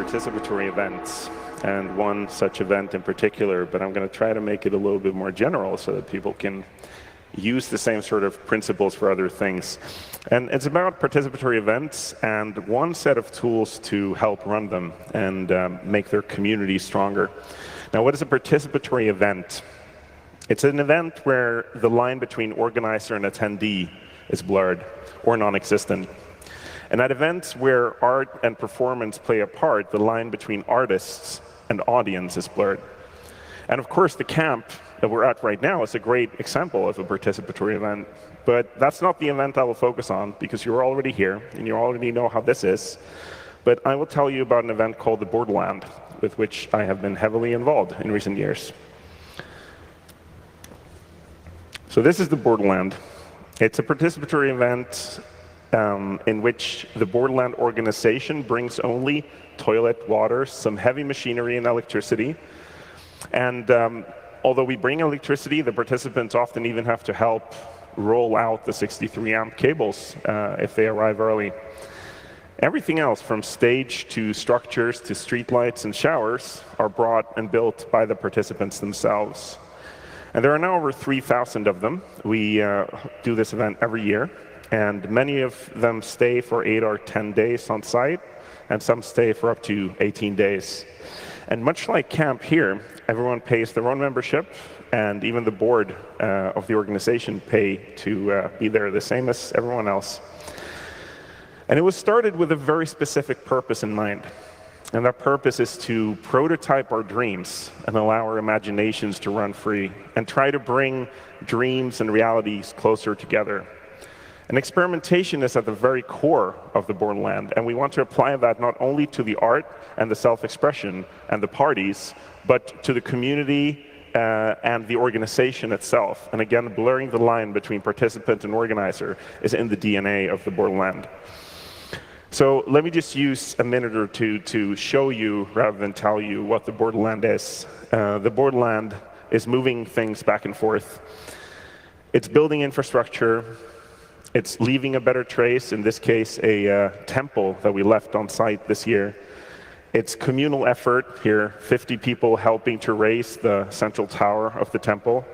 participatory events, and one such event in particular, but I'm going to try to make it a little bit more general so that people can use the same sort of principles for other things. And it's about participatory events and one set of tools to help run them and make their community stronger. Now, what is a participatory event? It's an event where the line between organizer and attendee is blurred or non-existent. And at events where art and performance play a part, the line between artists and audience is blurred. And of course, the camp that we're at right now is a great example of a participatory event. But that's not the event I will focus on, because you're already here and you already know how this is. But I will tell you about an event called the Borderland, with which I have been heavily involved in recent years. So this is the Borderland. It's a participatory event in which the Borderland organization brings only toilet water, some heavy machinery and electricity. And although we bring electricity, the participants often even have to help roll out the 63 amp cables if they arrive early. Everything else, from stage to structures to streetlights and showers, are brought and built by the participants themselves. And there are now over 3,000 of them. We do this event every year. And many of them stay for 8 or 10 days on site, and some stay for up to 18 days. And much like camp here, everyone pays their own membership, and even the board of the organization pay to be there, the same as everyone else. And it was started with a very specific purpose in mind. And that purpose is to prototype our dreams and allow our imaginations to run free, and try to bring dreams and realities closer together. And experimentation is at the very core of the Borderland, and we want to apply that not only to the art and the self-expression and the parties, but to the community and the organization itself. And again, blurring the line between participant and organizer is in the DNA of the Borderland. So let me just use a minute or two to show you, rather than tell you, what the Borderland is. The Borderland is moving things back and forth. It's building infrastructure. It's leaving a better trace, in this case, a temple that we left on site this year. It's communal effort here, 50 people helping to raise the central tower of the temple.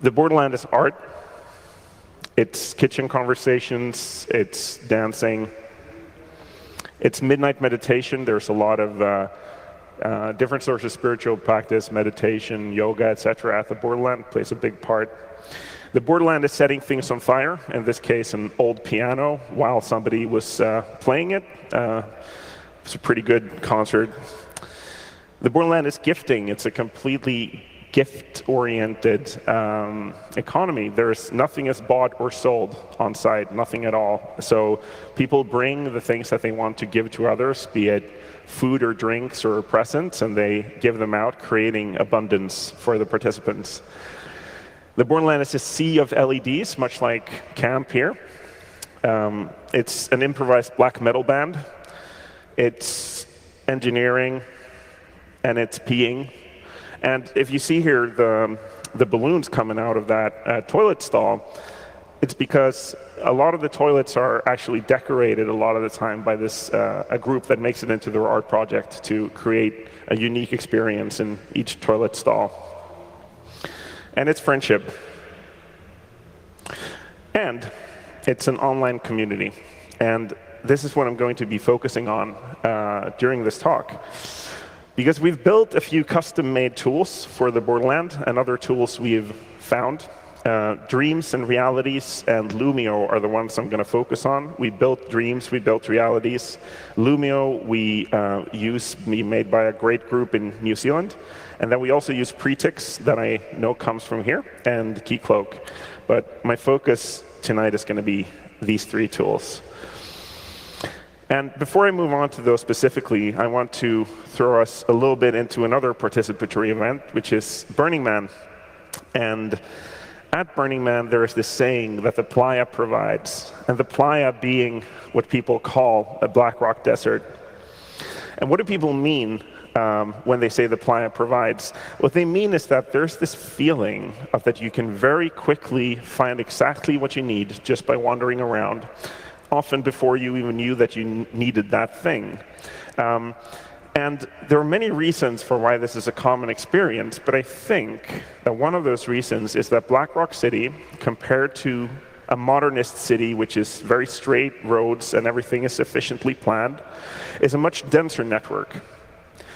The Borderland is art. It's kitchen conversations. It's dancing. It's midnight meditation. There's a lot of different sorts of spiritual practice, meditation, yoga, etc. at the Borderland. Plays a big part. The Borderland is setting things on fire, in this case an old piano, while somebody was playing it. It's a pretty good concert. The Borderland is gifting. It's a completely gift-oriented economy. There's nothing is bought or sold on site, nothing at all. So people bring the things that they want to give to others, be it food or drinks or presents, and they give them out, creating abundance for the participants. The Borderland is a sea of LEDs, much like camp here. It's an improvised black metal band. It's engineering, and it's peeing. And if you see here the balloons coming out of that toilet stall, it's because a lot of the toilets are actually decorated a lot of the time by this a group that makes it into their art project to create a unique experience in each toilet stall. And it's friendship. And it's an online community. And this is what I'm going to be focusing on during this talk. Because we've built a few custom-made tools for the Borderland and other tools we've found. Dreams and realities and Lumio are the ones I'm going to focus on. We built dreams, we built realities. Lumio we made by a great group in New Zealand. And then we also use Pretix, that I know comes from here, and Keycloak. But my focus tonight is going to be these three tools. And before I move on to those specifically, I want to throw us a little bit into another participatory event, which is Burning Man. And at Burning Man, there is this saying that the playa provides, and the playa being what people call a black rock desert. And what do people mean when they say the playa provides? What they mean is that there's this feeling of that you can very quickly find exactly what you need just by wandering around. often before you even knew that you needed that thing. And there are many reasons for why this is a common experience, but I think that one of those reasons is that Black Rock City, compared to a modernist city, which is very straight roads and everything is sufficiently planned, is a much denser network.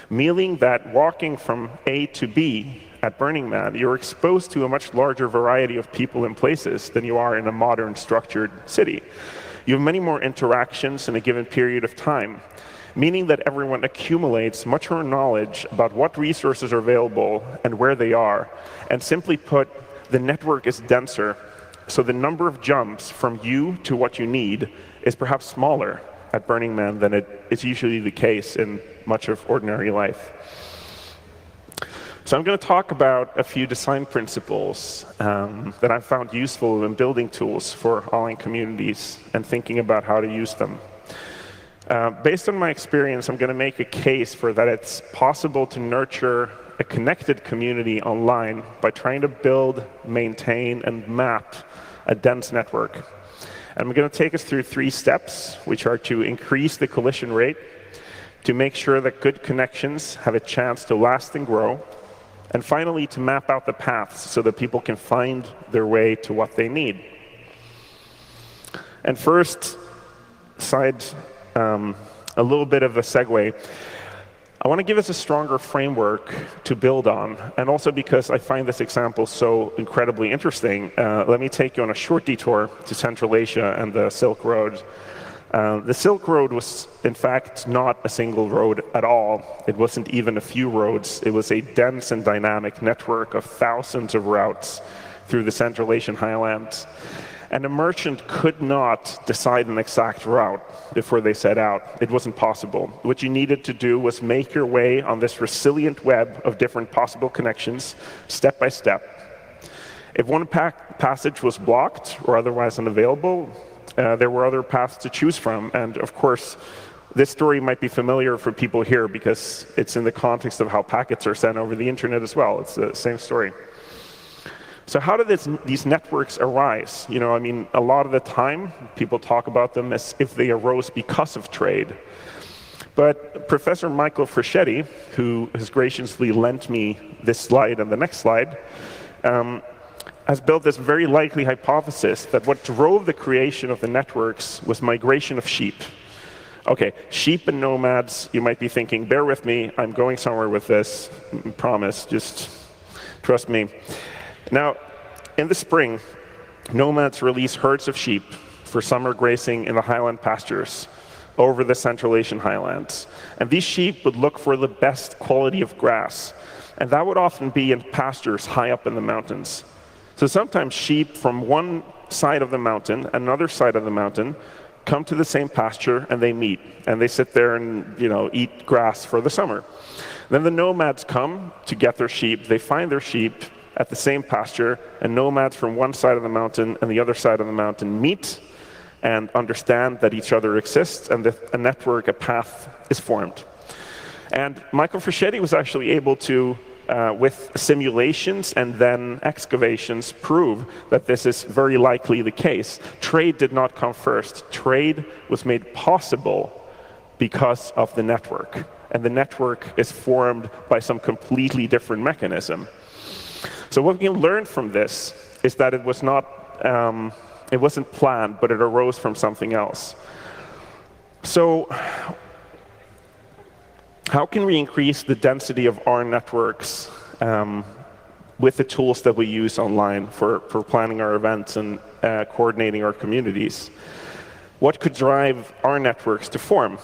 Meaning that walking from A to B at Burning Man, you're exposed to a much larger variety of people and places than you are in a modern structured city. You have many more interactions in a given period of time, meaning that everyone accumulates much more knowledge about what resources are available and where they are. And simply put, the network is denser, so the number of jumps from you to what you need is perhaps smaller at Burning Man than it is usually the case in much of ordinary life. So I'm going to talk about a few design principles that I've found useful in building tools for online communities and thinking about how to use them. Based on my experience, I'm going to make a case for that it's possible to nurture a connected community online by trying to build, maintain, and map a dense network. And I'm going to take us through 3 steps, which are to increase the collision rate, to make sure that good connections have a chance to last and grow, and finally to map out the paths so that people can find their way to what they need. And first, a little bit of a segue. I want to give us a stronger framework to build on, and also because I find this example so incredibly interesting, let me take you on a short detour to Central Asia and the Silk Road. The Silk Road was, in fact, not a single road at all. It wasn't even a few roads. It was a dense and dynamic network of thousands of routes through the Central Asian highlands. And a merchant could not decide an exact route before they set out. It wasn't possible. What you needed to do was make your way on this resilient web of different possible connections, step by step. If one passage was blocked or otherwise unavailable, there were other paths to choose from. And of course, this story might be familiar for people here because it's in the context of how packets are sent over the internet as well. It's the same story. So how did these networks arise? You know, I mean, a lot of the time, people talk about them as if they arose because of trade. But Professor Michael Frischetti, who has graciously lent me this slide and the next slide, has built this very likely hypothesis that what drove the creation of the networks was migration of sheep. Okay, sheep and nomads, you might be thinking, bear with me, I'm going somewhere with this, promise, just trust me. Now, in the spring, nomads release herds of sheep for summer grazing in the highland pastures over the Central Asian highlands. And these sheep would look for the best quality of grass. And that would often be in pastures high up in the mountains. So sometimes sheep from one side of the mountain, another side of the mountain, come to the same pasture and they meet. And they sit there and, eat grass for the summer. Then the nomads come to get their sheep. They find their sheep at the same pasture, and nomads from one side of the mountain and the other side of the mountain meet and understand that each other exists, and a network, a path is formed. And Michael Frischetti was actually able to, with simulations and then excavations, prove that this is very likely the case. Trade did not come first. Trade was made possible because of the network. And the network is formed by some completely different mechanism. So what we can learn from this is that it was not, it wasn't planned, but it arose from something else. So how can we increase the density of our networks with the tools that we use online for planning our events and coordinating our communities? What could drive our networks to form?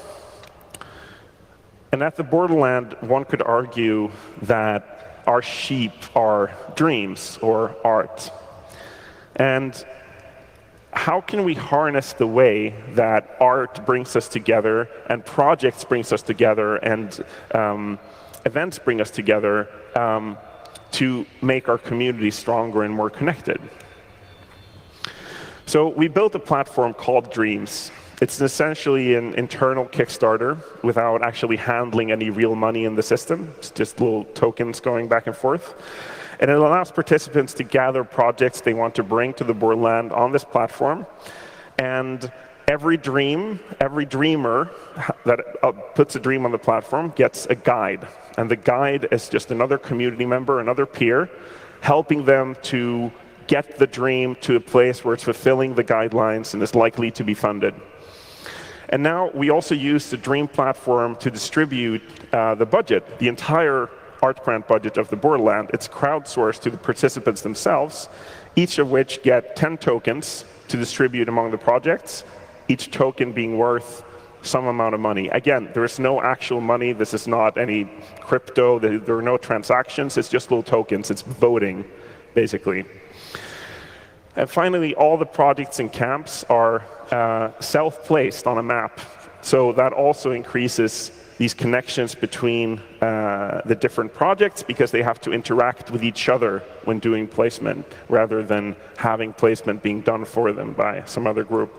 And at the borderland, one could argue that our sheep are dreams or art. And how can we harness the way that art brings us together and projects brings us together and events bring us together to make our community stronger and more connected? So we built a platform called Dreams. It's essentially an internal Kickstarter without actually handling any real money in the system. It's just little tokens going back and forth. And it allows participants to gather projects they want to bring to the borderland on this platform and every dreamer that puts a dream on the platform gets a guide. And the guide is just another community member, another peer, helping them to get the dream to a place where it's fulfilling the guidelines and is likely to be funded. And now we also use the Dream platform to distribute the budget, the entire art grant budget of the Borderland. It's crowdsourced to the participants themselves, each of which get 10 tokens to distribute among the projects, each token being worth some amount of money. Again, there is no actual money. This is not any crypto. There are no transactions. It's just little tokens. It's voting, basically. And finally, all the projects and camps are self-placed on a map. So that also increases these connections between the different projects because they have to interact with each other when doing placement rather than having placement being done for them by some other group.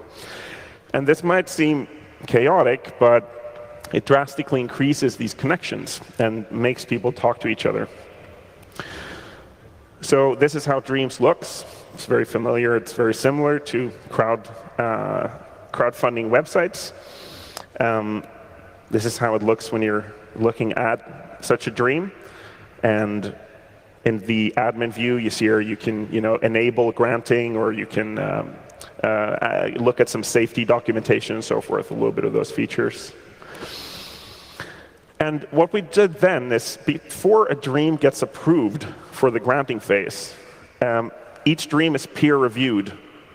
And this might seem chaotic, but it drastically increases these connections and makes people talk to each other. So this is how Dreams looks. It's very familiar. It's very similar to crowdfunding websites. This is how it looks when you're looking at such a dream. And in the admin view, you see here you can enable granting, or you can look at some safety documentation and so forth, a little bit of those features. And what we did then is, before a dream gets approved for the granting phase, each dream is peer-reviewed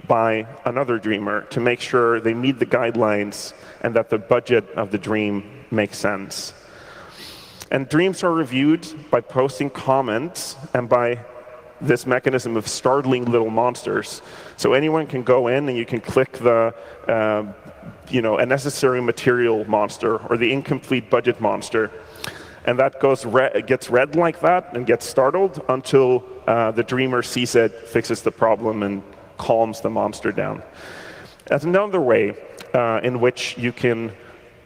by another dreamer to make sure they meet the guidelines and that the budget of the dream makes sense. And dreams are reviewed by posting comments and by this mechanism of startling little monsters. So anyone can go in and you can click the a necessary material monster or the incomplete budget monster. And that gets read like that and gets startled until the dreamer sees it, fixes the problem, and calms the monster down. That's another way in which you can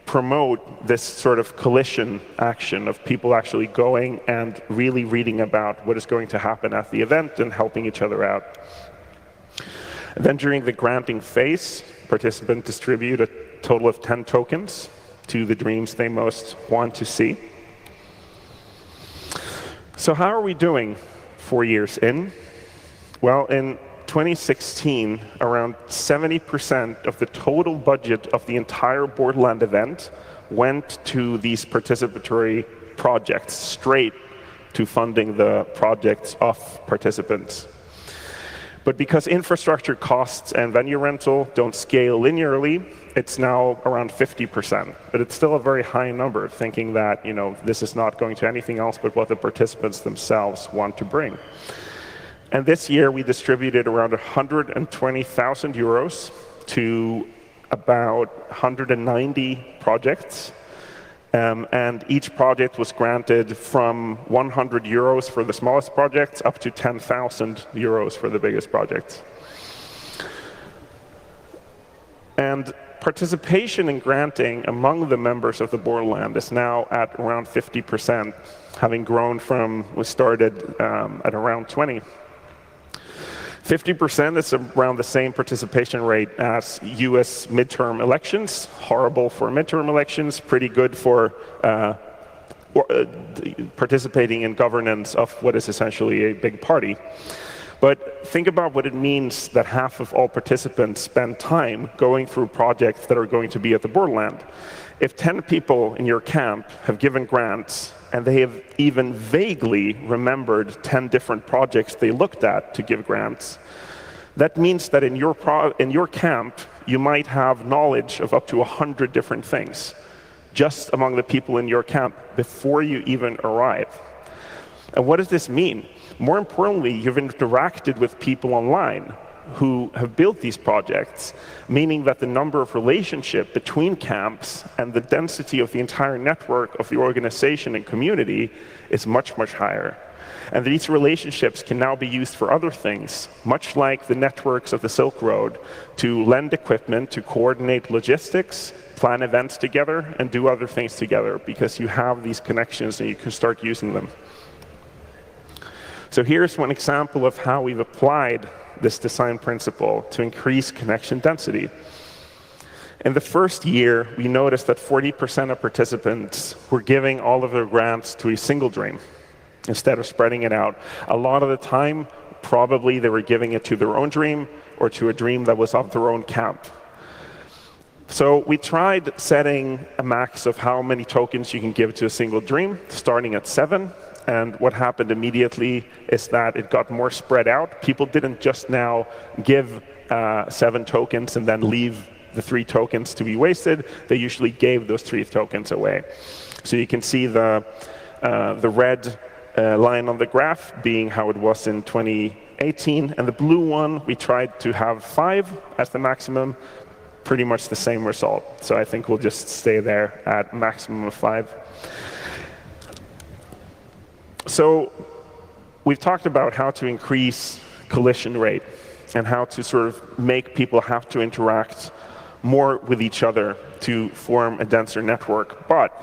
promote this sort of collision action of people actually going and really reading about what is going to happen at the event and helping each other out. And then during the granting phase, participants distribute a total of 10 tokens to the dreams they most want to see. So how are we doing 4 years in? Well, in 2016, around 70% of the total budget of the entire Borderland event went to these participatory projects, straight to funding the projects of participants. But because infrastructure costs and venue rental don't scale linearly, it's now around 50%. But it's still a very high number, thinking that this is not going to anything else but what the participants themselves want to bring. And this year, we distributed around 120,000 euros to about 190 projects. And each project was granted from 100 euros for the smallest projects up to 10,000 euros for the biggest projects. And participation in granting among the members of the Borderland is now at around 50%, having grown from, we started at around 20. 50% is around the same participation rate as US midterm elections. Horrible for midterm elections, pretty good for participating in governance of what is essentially a big party. But think about what it means that half of all participants spend time going through projects that are going to be at the Borderland. If 10 people in your camp have given grants, and they have even vaguely remembered 10 different projects they looked at to give grants, that means that in your camp, you might have knowledge of up to 100 different things, just among the people in your camp before you even arrive. And what does this mean? More importantly, you've interacted with people online who have built these projects, meaning that the number of relationship between camps and the density of the entire network of the organization and community is much, much higher. And these relationships can now be used for other things, much like the networks of the Silk Road, to lend equipment, to coordinate logistics, plan events together, and do other things together, because you have these connections and you can start using them. So here's one example of how we've applied this design principle to increase connection density. In the first year, we noticed that 40% of participants were giving all of their grants to a single dream instead of spreading it out. A lot of the time, probably they were giving it to their own dream or to a dream that was of their own camp. So we tried setting a max of how many tokens you can give to a single dream, starting at 7. And what happened immediately is that it got more spread out. People didn't just now give 7 tokens and then leave the 3 tokens to be wasted. They usually gave those 3 tokens away. So you can see the red line on the graph being how it was in 2018. And the blue one, we tried to have 5 as the maximum, pretty much the same result. So I think we'll just stay there at maximum of 5. So we've talked about how to increase collision rate and how to sort of make people have to interact more with each other to form a denser network. But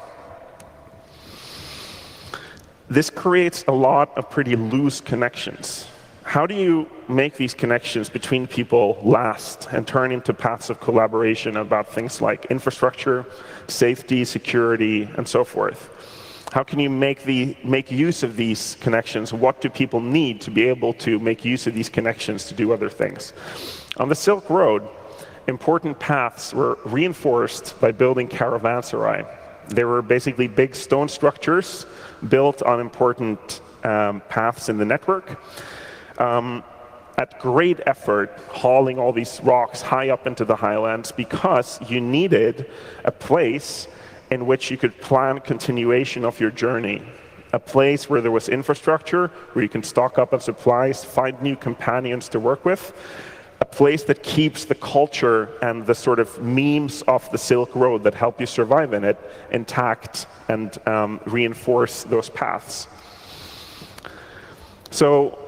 this creates a lot of pretty loose connections. How do you make these connections between people last and turn into paths of collaboration about things like infrastructure, safety, security, and so forth? How can you make use of these connections? What do people need to be able to make use of these connections to do other things? On the Silk Road, important paths were reinforced by building caravanserai. They were basically big stone structures built on important paths in the network. At great effort, hauling all these rocks high up into the highlands because you needed a place in which you could plan continuation of your journey. A place where there was infrastructure, where you can stock up on supplies, find new companions to work with. A place that keeps the culture and the sort of memes of the Silk Road that help you survive in it intact and reinforce those paths. So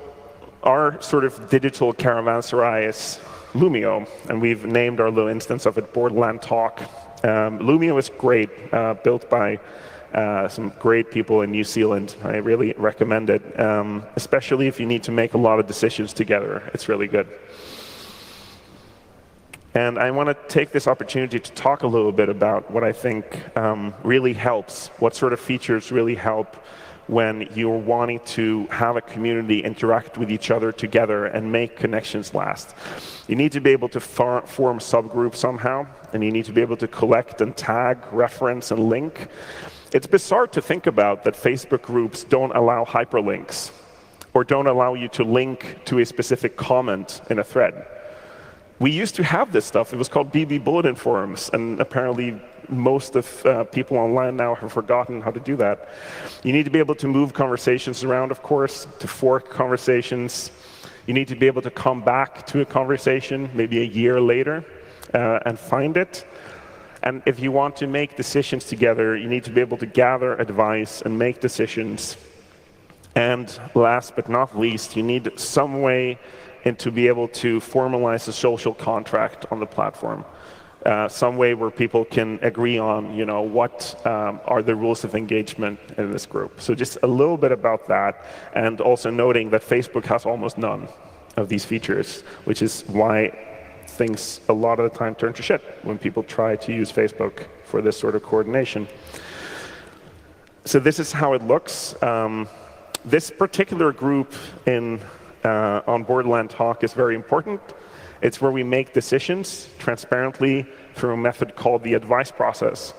our sort of digital caravanserai is Lumio, and we've named our little instance of it Borderland Talk. Lumio is great, built by some great people in New Zealand. I really recommend it, especially if you need to make a lot of decisions together. It's really good. And I want to take this opportunity to talk a little bit about what I think really helps, what sort of features really help when you're wanting to have a community interact with each other together and make connections last. You need to be able to form subgroups somehow, and you need to be able to collect and tag, reference, and link. It's bizarre to think about that Facebook groups don't allow hyperlinks or don't allow you to link to a specific comment in a thread. We used to have this stuff. It was called BB Bulletin forums, and apparently most of people online now have forgotten how to do that. You need to be able to move conversations around, of course, to fork conversations. You need to be able to come back to a conversation maybe a year later and find it. And if you want to make decisions together, you need to be able to gather advice and make decisions. And last but not least, you need some way to be able to formalize a social contract on the platform. Some way where people can agree on, what are the rules of engagement in this group. So just a little bit about that, and also noting that Facebook has almost none of these features, which is why things a lot of the time turn to shit when people try to use Facebook for this sort of coordination. So this is how it looks. This particular group on Borderland Talk is very important. It's where we make decisions transparently through a method called the advice process.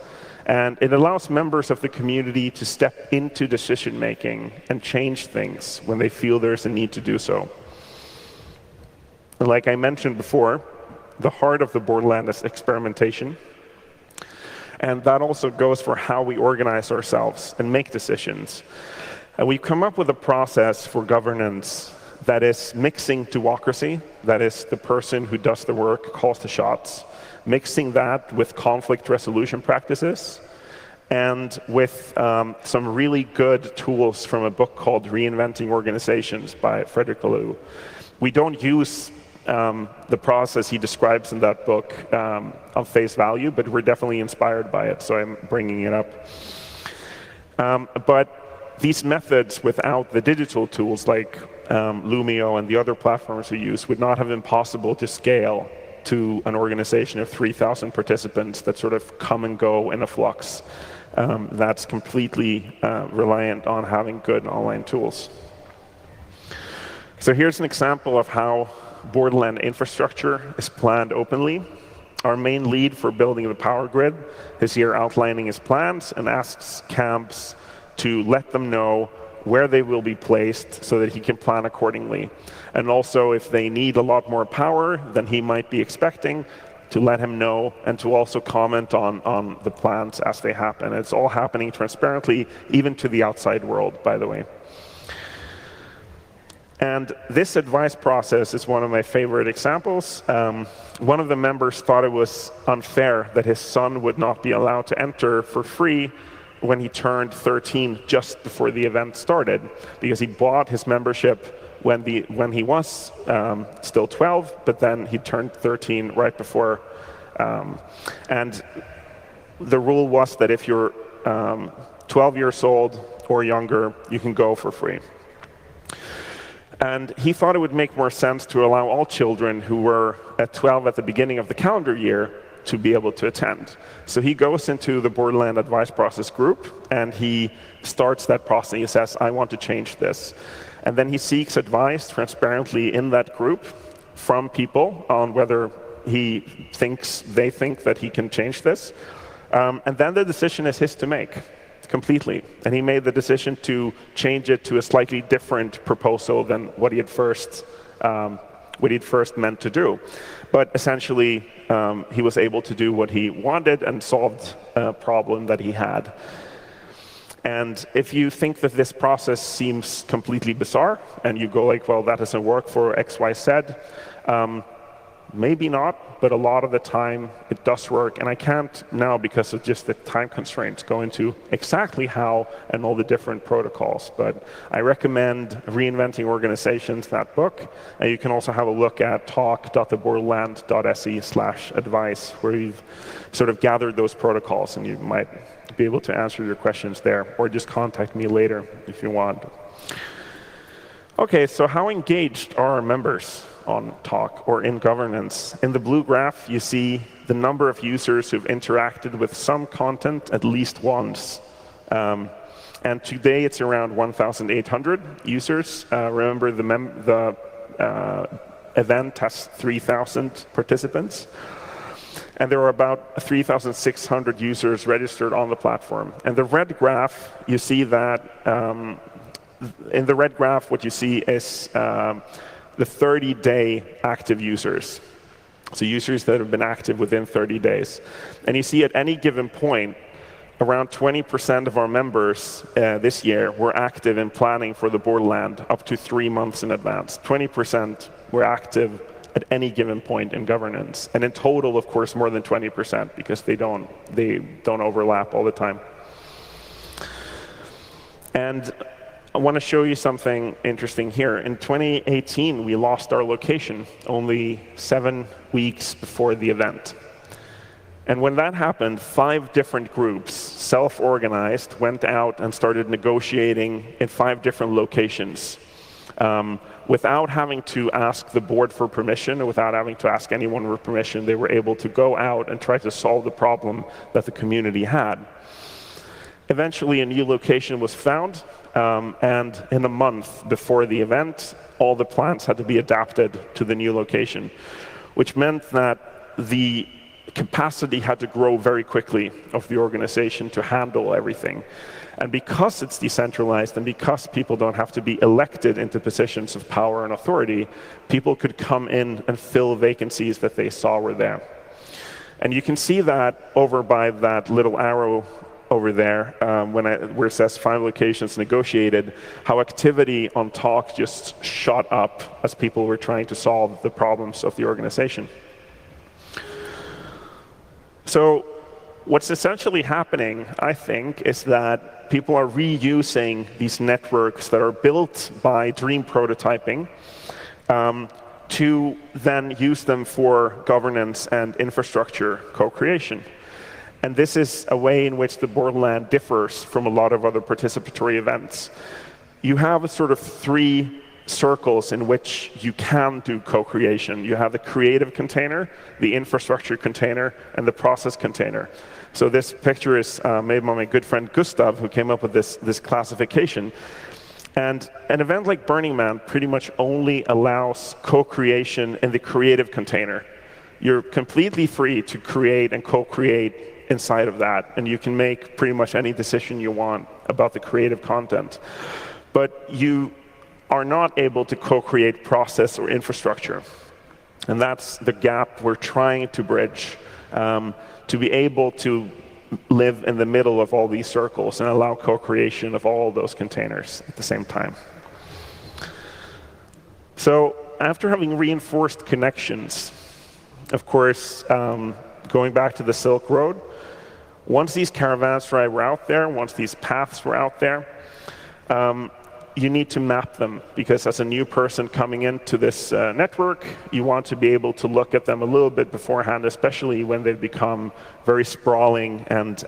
And it allows members of the community to step into decision-making and change things when they feel there's a need to do so. And like I mentioned before, the heart of the Borderland is experimentation. And that also goes for how we organize ourselves and make decisions. And we've come up with a process for governance that is mixing duocracy, that is the person who does the work, calls the shots, mixing that with conflict resolution practices, and with some really good tools from a book called Reinventing Organizations by Frederick Laloux. We don't use the process he describes in that book on face value, but we're definitely inspired by it, so I'm bringing it up. But these methods, without the digital tools like Lumio and the other platforms we use, would not have been possible to scale to an organization of 3,000 participants that sort of come and go in a flux. That's completely reliant on having good online tools. So here's an example of how Borderland infrastructure is planned openly. Our main lead for building the power grid is here outlining his plans and asks camps to let them know where they will be placed so that he can plan accordingly. And also, if they need a lot more power than he might be expecting, to let him know and to also comment on the plans as they happen. It's all happening transparently, even to the outside world, by the way. And this advice process is one of my favorite examples. One of the members thought it was unfair that his son would not be allowed to enter for free when he turned 13 just before the event started, because he bought his membership when he was still 12, but then he turned 13 right before. And the rule was that if you're 12 years old or younger, you can go for free. And he thought it would make more sense to allow all children who were at 12 at the beginning of the calendar year to be able to attend. So he goes into the Borderland advice process group, and he starts that process. He says, I want to change this. And then he seeks advice transparently in that group from people on whether they think that he can change this. And then the decision is his to make. Completely. And he made the decision to change it to a slightly different proposal than what he had first meant to do. But essentially, he was able to do what he wanted and solved a problem that he had. And if you think that this process seems completely bizarre, and you go like, well, that doesn't work for X, Y, Z, maybe not, but a lot of the time it does work. And I can't now, because of just the time constraints, go into exactly how and all the different protocols. But I recommend Reinventing Organizations, that book. And you can also have a look at talk.theborderland.se/advice, where you've sort of gathered those protocols, and you might be able to answer your questions there, or just contact me later if you want. Okay, so how engaged are our members on Talk or in governance? In the blue graph, you see the number of users who've interacted with some content at least once. And today it's around 1,800 users. Remember, the event has 3,000 participants. And there are about 3,600 users registered on the platform. And the red graph, you see that in the red graph, what you see is the 30-day active users. So users that have been active within 30 days. And you see at any given point, around 20% of our members this year were active in planning for the Borderland up to 3 months in advance. 20% were active at any given point in governance. And in total, of course, more than 20%, because they don't overlap all the time. And I want to show you something interesting here. In 2018, we lost our location only 7 weeks before the event. And when that happened, 5 different groups, self-organized, went out and started negotiating in 5 different locations. Without having to ask the board for permission, or without having to ask anyone for permission, they were able to go out and try to solve the problem that the community had. Eventually, a new location was found, and in a month before the event, all the plans had to be adapted to the new location, which meant that the capacity had to grow very quickly of the organization to handle everything. And because it's decentralized, and because people don't have to be elected into positions of power and authority, people could come in and fill vacancies that they saw were there. And you can see that over by that little arrow over there, where it says 5 locations negotiated, how activity on Talk just shot up as people were trying to solve the problems of the organization. So what's essentially happening, I think, is that people are reusing these networks that are built by dream prototyping to then use them for governance and infrastructure co-creation. And this is a way in which the Borderland differs from a lot of other participatory events. You have a sort of 3 circles in which you can do co-creation. You have the creative container, the infrastructure container, and the process container. So this picture is made by my good friend Gustav, who came up with this classification. And an event like Burning Man pretty much only allows co-creation in the creative container. You're completely free to create and co-create inside of that, and you can make pretty much any decision you want about the creative content. But you are not able to co-create process or infrastructure. And that's the gap we're trying to bridge, to be able to live in the middle of all these circles and allow co-creation of all those containers at the same time. So after having reinforced connections, of course, going back to the Silk Road, once these caravanserai were out there, once these paths were out there, you need to map them, because as a new person coming into this network, you want to be able to look at them a little bit beforehand, especially when they've become very sprawling and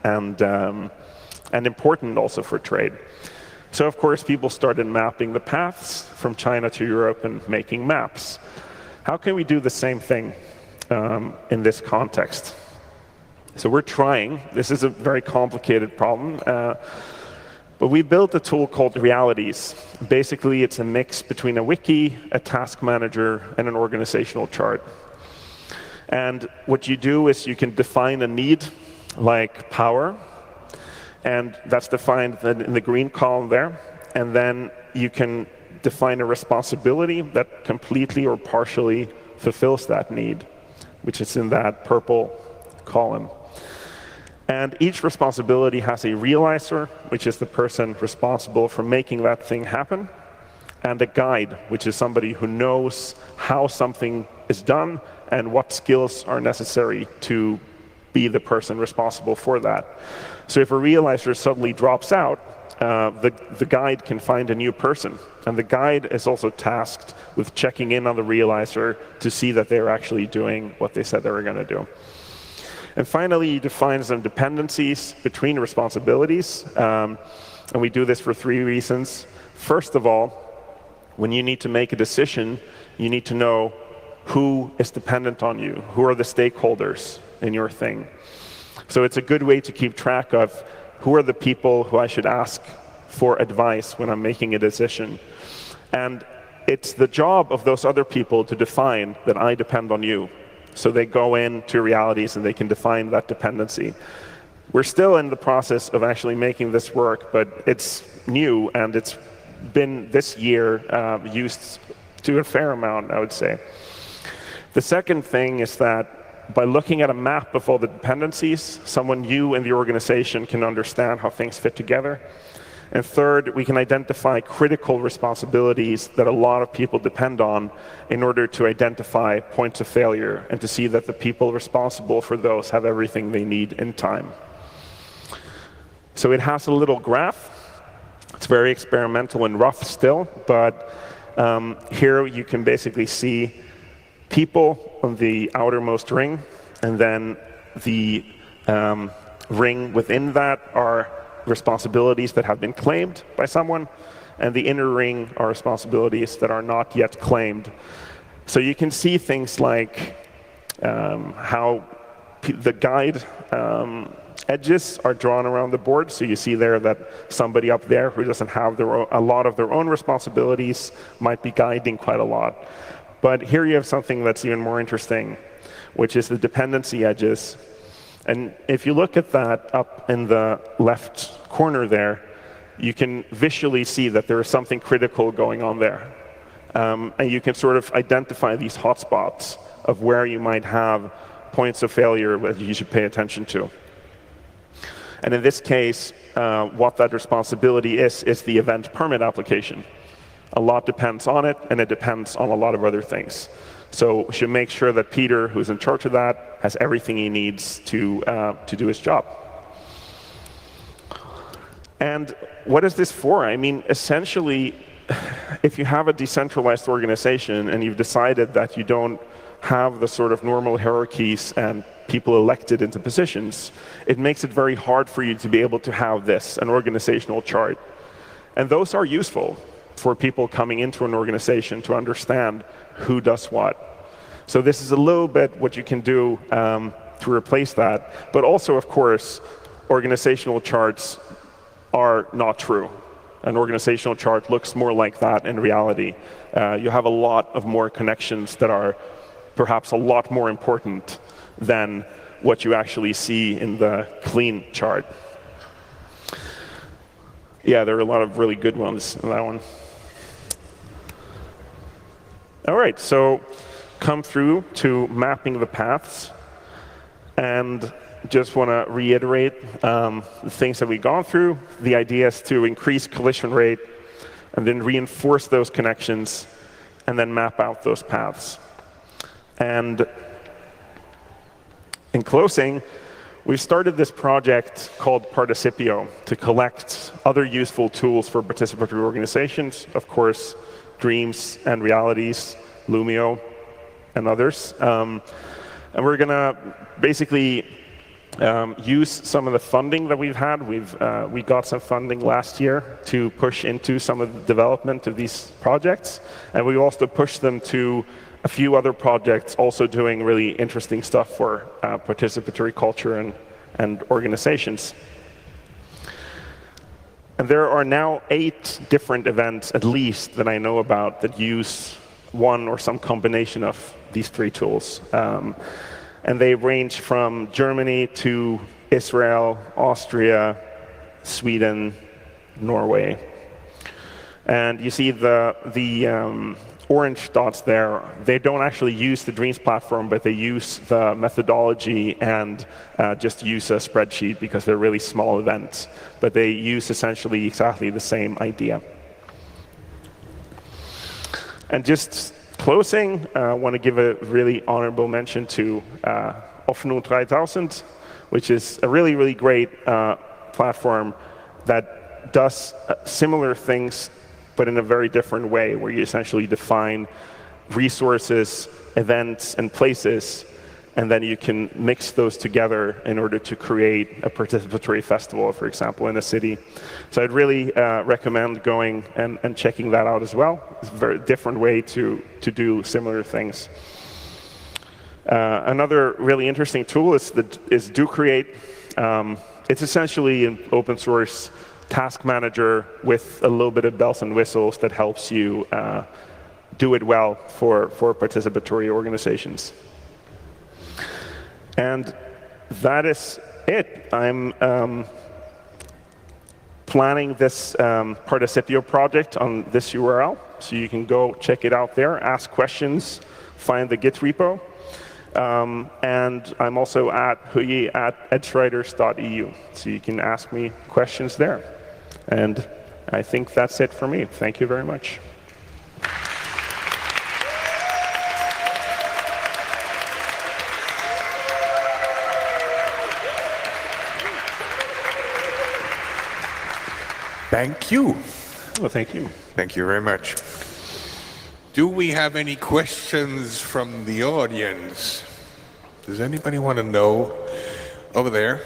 important also for trade. So of course, people started mapping the paths from China to Europe and making maps. How can we do the same thing in this context? So we're trying. This is a very complicated problem. But we built a tool called Realities. Basically, it's a mix between a wiki, a task manager, and an organizational chart. And what you do is you can define a need, like power, and that's defined in the green column there. And then you can define a responsibility that completely or partially fulfills that need, which is in that purple column. And each responsibility has a realizer, which is the person responsible for making that thing happen, and a guide, which is somebody who knows how something is done and what skills are necessary to be the person responsible for that. So if a realizer suddenly drops out, the guide can find a new person. And the guide is also tasked with checking in on the realizer to see that they're actually doing what they said they were going to do. And finally, you define some dependencies between responsibilities. And we do this for 3 reasons. First of all, when you need to make a decision, you need to know who is dependent on you, who are the stakeholders in your thing. So it's a good way to keep track of who are the people who I should ask for advice when I'm making a decision. And it's the job of those other people to define that I depend on you. So they go into Realities and they can define that dependency. We're still in the process of actually making this work, but it's new and it's been this year used to a fair amount, I would say. The second thing is that by looking at a map of all the dependencies, someone new in the organization can understand how things fit together. And third, we can identify critical responsibilities that a lot of people depend on in order to identify points of failure and to see that the people responsible for those have everything they need in time. So it has a little graph. It's very experimental and rough still, but here you can basically see people on the outermost ring, and then the ring within that are responsibilities that have been claimed by someone, and the inner ring are responsibilities that are not yet claimed. So you can see things like how the guide edges are drawn around the board. So you see there that somebody up there who doesn't have a lot of their own responsibilities might be guiding quite a lot. But here you have something that's even more interesting, which is the dependency edges. And if you look at that up in the left corner there, you can visually see that there is something critical going on there. And you can sort of identify these hotspots of where you might have points of failure that you should pay attention to. And in this case, what that responsibility is the event permit application. A lot depends on it, and it depends on a lot of other things. So we should make sure that Peter, who's in charge of that, has everything he needs to do his job. And what is this for? I mean, essentially, if you have a decentralized organization and you've decided that you don't have the sort of normal hierarchies and people elected into positions, it makes it very hard for you to be able to have this, an organizational chart. And those are useful. for people coming into an organization to understand who does what. So this is a little bit what you can do to replace that. But also, of course, organizational charts are not true. An organizational chart looks more like that in reality. You have a lot of more connections that are perhaps a lot more important than what you actually see in the clean chart. Yeah, there are a lot of really good ones in that one. All right, so come through to mapping the paths. And just want to reiterate the things that we've gone through. The idea is to increase collision rate and then reinforce those connections and then map out those paths. And in closing, we've started this project called Participio to collect other useful tools for participatory organizations, of course, Dreams and Realities, Lumio, and others. And we're going to basically use some of the funding that we've had. We got some funding last year to push into some of the development of these projects. And we also pushed them to a few other projects also doing really interesting stuff for participatory culture and organizations. And there are now 8 different events, at least, that I know about that use one or some combination of these 3 tools. And they range from Germany to Israel, Austria, Sweden, Norway. And you see the orange dots there. They don't actually use the Dreams platform, but they use the methodology and just use a spreadsheet because they're really small events. But they use essentially exactly the same idea. And just closing, I want to give a really honorable mention to Offenung 3000, which is a really, really great platform that does similar things, but in a very different way, where you essentially define resources, events, and places, and then you can mix those together in order to create a participatory festival, for example, in a city. So I'd really recommend going and checking that out as well. It's a very different way to do similar things. Another really interesting tool is DoCreate. It's essentially an open source task manager with a little bit of bells and whistles that helps you do it well for participatory organizations. And that is it. I'm planning this Participio project on this URL, so you can go check it out there, ask questions, find the Git repo. And I'm also at huyi@edgewriters.eu, so you can ask me questions there. And I think that's it for me. Thank you very much. Thank you. Well, thank you. Thank you very much. Do we have any questions from the audience? Does anybody want to know? Over there.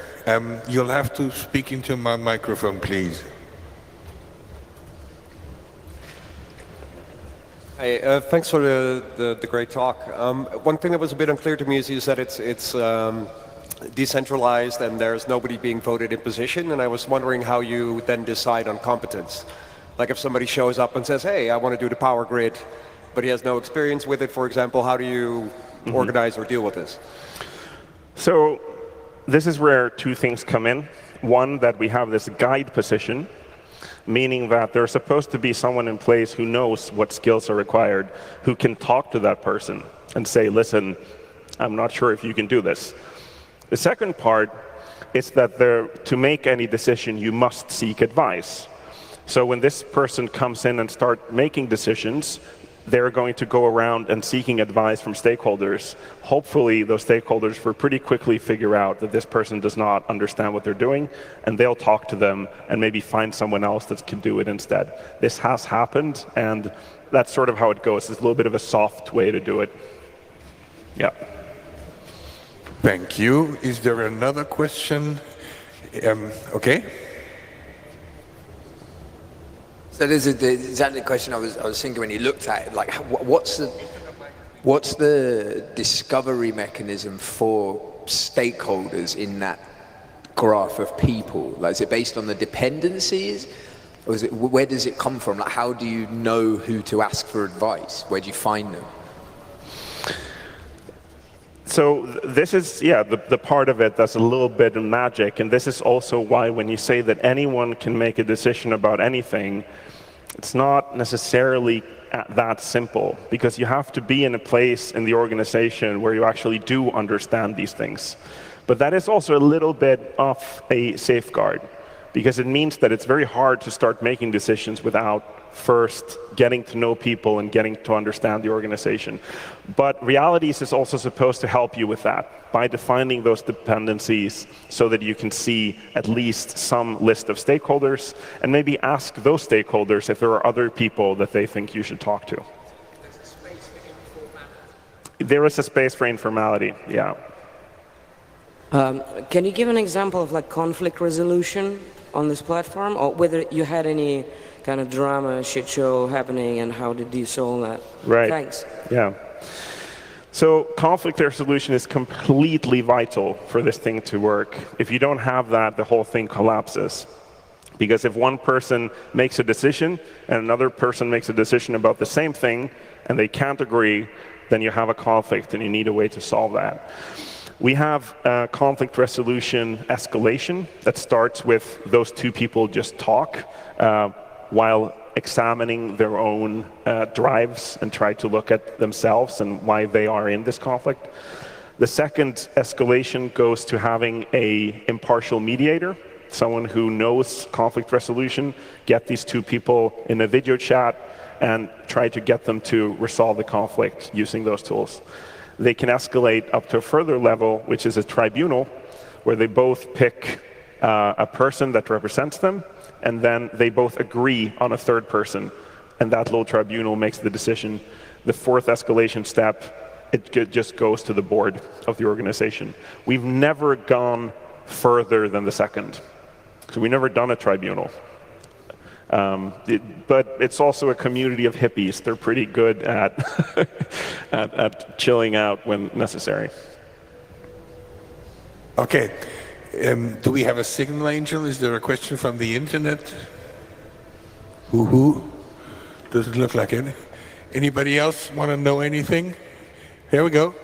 You'll have to speak into my microphone, please. Hey, thanks for the great talk. One thing that was a bit unclear to me is you said it's decentralized and there's nobody being voted in position, and I was wondering how you then decide on competence. Like if somebody shows up and says, hey, I want to do the power grid, but he has no experience with it, for example, how do you organize or deal with this? So this is where 2 things come in. One, that we have this guide position, meaning that there's supposed to be someone in place who knows what skills are required, who can talk to that person and say, listen, I'm not sure if you can do this. The second part is that to make any decision, you must seek advice. So when this person comes in and start making decisions, they're going to go around and seeking advice from stakeholders. Hopefully, those stakeholders will pretty quickly figure out that this person does not understand what they're doing, and they'll talk to them and maybe find someone else that can do it instead. This has happened, and that's sort of how it goes. It's a little bit of a soft way to do it. Yeah. Thank you. Is there another question? Okay. So there's exactly the question I was thinking when you looked at it. Like, what's the discovery mechanism for stakeholders in that graph of people? Like, is it based on the dependencies, or is it, where does it come from? Like, how do you know who to ask for advice? Where do you find them? So this is, yeah, the part of it that's a little bit of magic, and this is also why when you say that anyone can make a decision about anything, it's not necessarily that simple, because you have to be in a place in the organization where you actually do understand these things. But that is also a little bit of a safeguard, because it means that it's very hard to start making decisions without first getting to know people and getting to understand the organization. But Realities is also supposed to help you with that by defining those dependencies so that you can see at least some list of stakeholders and maybe ask those stakeholders if there are other people that they think you should talk to. There is a space for informality, yeah. Can you give an example of like conflict resolution on this platform, or whether you had any kind of drama, shit show happening, and how did you solve that? Right. Thanks. Yeah. So conflict resolution is completely vital for this thing to work. If you don't have that, the whole thing collapses. Because if one person makes a decision and another person makes a decision about the same thing and they can't agree, then you have a conflict and you need a way to solve that. We have conflict resolution escalation that starts with those two people just talk while examining their own drives and try to look at themselves and why they are in this conflict. The second escalation goes to having an impartial mediator, someone who knows conflict resolution, get these two people in a video chat and try to get them to resolve the conflict using those tools. They can escalate up to a further level, which is a tribunal, where they both pick a person that represents them, and then they both agree on a third person, and that little tribunal makes the decision. The fourth escalation step, it just goes to the board of the organization. We've never gone further than the second, so we've never done a tribunal. But it's also a community of hippies. They're pretty good at, at chilling out when necessary. Okay. Do we have a signal angel? Is there a question from the internet? Who? Doesn't look like it. Anybody else want to know anything? Here we go.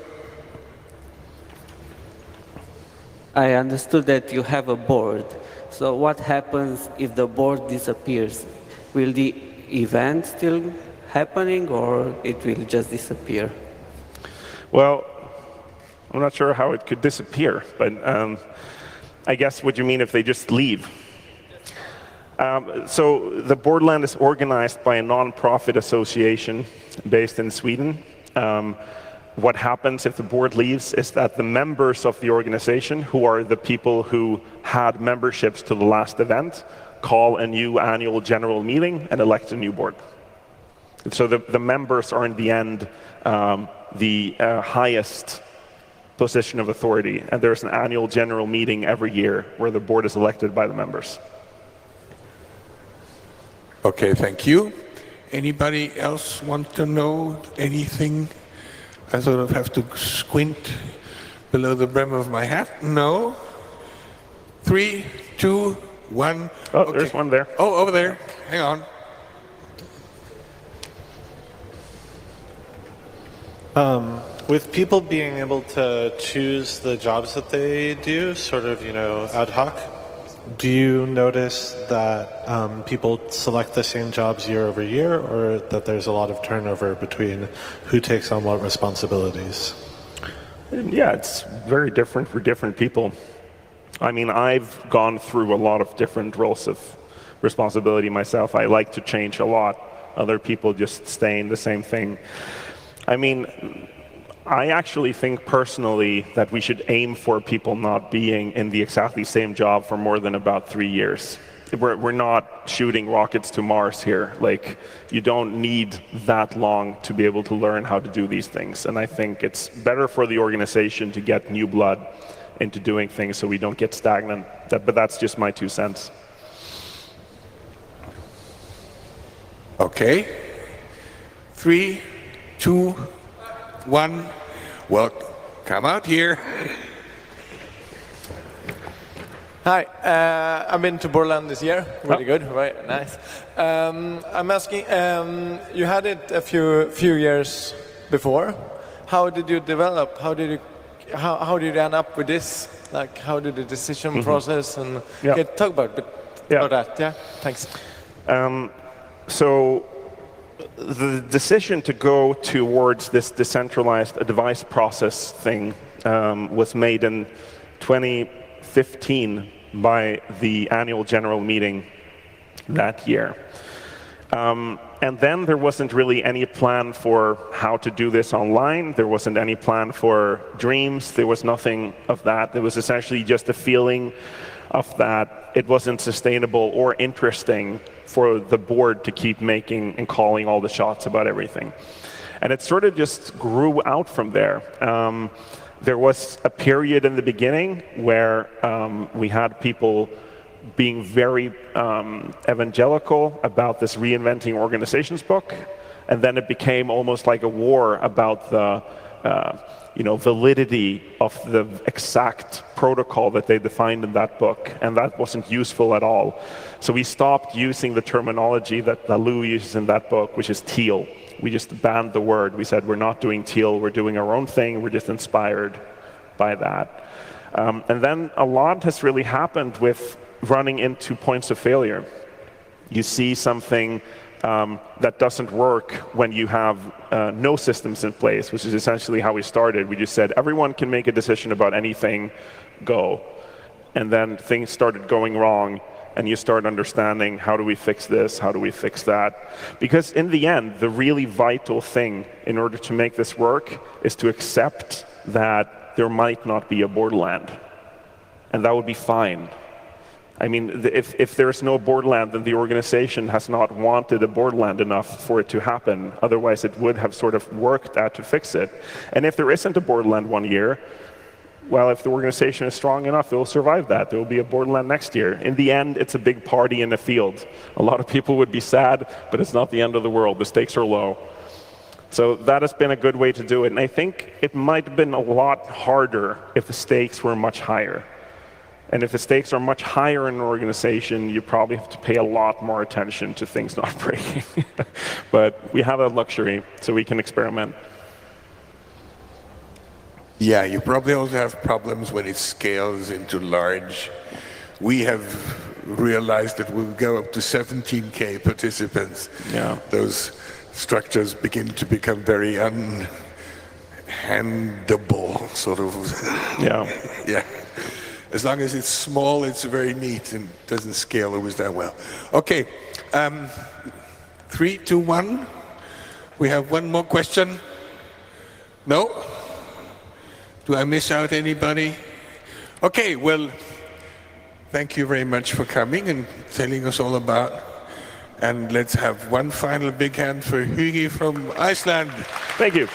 I understood that you have a board. So what happens if the board disappears? Will the event still happening, or it will just disappear? Well, I'm not sure how it could disappear, but I guess what you mean if they just leave. So the Borderland is organized by a non-profit association based in Sweden. What happens if the board leaves is that the members of the organization, who are the people who had memberships to the last event, call a new annual general meeting and elect a new board. So the members are in the end the highest position of authority, and there's an annual general meeting every year where the board is elected by the members. Okay, thank you. Anybody else want to know anything? I sort of have to squint below the brim of my hat. No? 3, 2, 1. Oh, okay. There's one there. Oh, over there. Hang on. With people being able to choose the jobs that they do, sort of, ad hoc, do you notice that people select the same jobs year over year, or that there's a lot of turnover between who takes on what responsibilities? Yeah, it's very different for different people. I mean, I've gone through a lot of different roles of responsibility myself. I like to change a lot. Other people just stay in the same thing. I mean, I actually think personally that we should aim for people not being in the exactly same job for more than about 3 years. We're not shooting rockets to Mars here. Like, you don't need that long to be able to learn how to do these things. And I think it's better for the organization to get new blood into doing things so we don't get stagnant. But that's just my 2 cents. Okay. 3, 2, 1. Well, come out here. Hi, I've been to Borderland this year. Really good, right? Nice. I'm asking, you had it a few years before. How did you develop? How did you end up with this? Like, how did the decision process and talk about that? Yeah, thanks. So the decision to go towards this decentralized advice process thing was made in 2015 by the annual general meeting that year. And then there wasn't really any plan for how to do this online. There wasn't any plan for dreams. There was nothing of that. There was essentially just a feeling of that it wasn't sustainable or interesting for the board to keep making and calling all the shots about everything. And it sort of just grew out from there. There was a period in the beginning where we had people being very evangelical about this Reinventing Organizations book, and then it became almost like a war about the validity of the exact protocol that they defined in that book, and that wasn't useful at all. So we stopped using the terminology that Lou uses in that book, which is teal. We just banned the word. We said, we're not doing teal, we're doing our own thing, we're just inspired by that. And then a lot has really happened with running into points of failure. You see something that doesn't work when you have no systems in place, which is essentially how we started. We just said, everyone can make a decision about anything, go. And then things started going wrong, and you start understanding, how do we fix this? How do we fix that? Because in the end, the really vital thing in order to make this work is to accept that there might not be a borderland. And that would be fine. I mean, if there's no borderland, then the organization has not wanted a borderland enough for it to happen. Otherwise, it would have sort of worked out to fix it. And if there isn't a borderland one year, well, if the organization is strong enough, it will survive that. There will be a borderland next year. In the end, it's a big party in the field. A lot of people would be sad, but it's not the end of the world. The stakes are low. So that has been a good way to do it. And I think it might have been a lot harder if the stakes were much higher. And if the stakes are much higher in an organization, you probably have to pay a lot more attention to things not breaking. But we have that luxury, so we can experiment. Yeah, you probably also have problems when it scales into large. We have realized that we'll go up to 17K participants. Yeah. Those structures begin to become very unhandable, sort of. Yeah. Yeah. As long as it's small, it's very neat and doesn't scale always that well. Okay, 3, 2, 1. We have one more question. No? Do I miss out anybody? Okay, well, thank you very much for coming and telling us all about. And let's have one final big hand for Hugi from Iceland. Thank you.